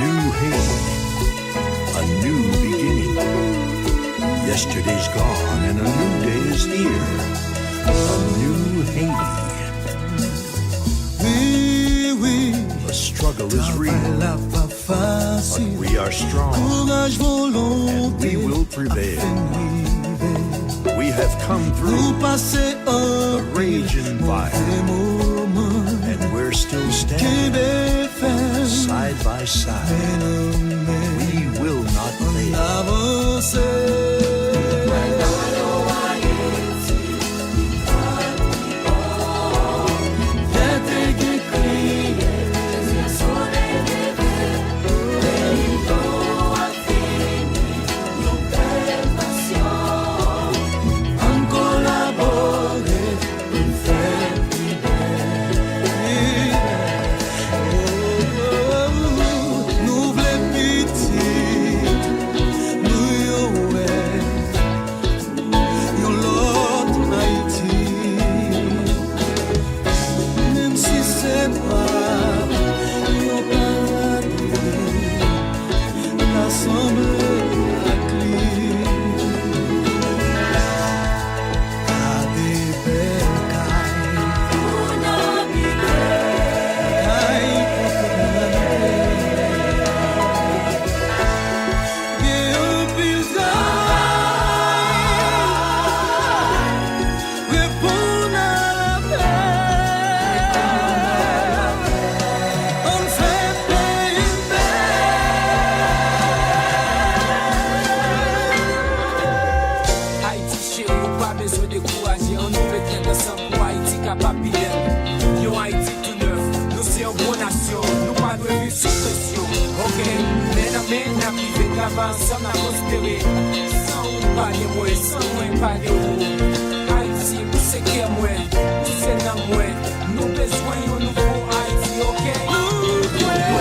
new Haiti, a new beginning. Yesterday's gone and a new day is here. A new Haiti. Oui, oui. The struggle is real, La pas but facile. we are strong Courage, and volonté. we will prevail. We have come Nous through passer un the raging fire, moment. and we're still Qui standing veut faire side by side. We will not fail. avancer. Yon Haïti tout neuf, nous c'est une bonne nation, nous pas de vivre sous pression. Ok, men à men, n'a privé d'avance, ça n'a prospéré. Sans ou pas de moi, sans moi pas de vous. Haïti, vous c'est qui moi, c'est dans moi. Nous besoin d'un nouveau Haïti, ok?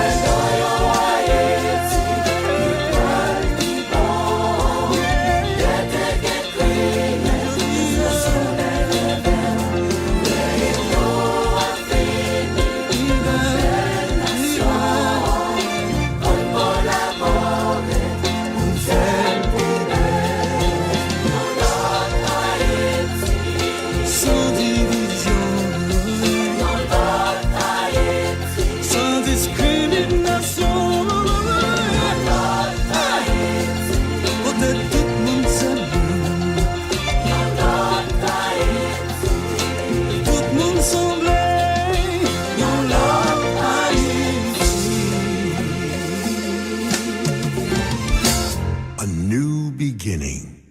A new beginning.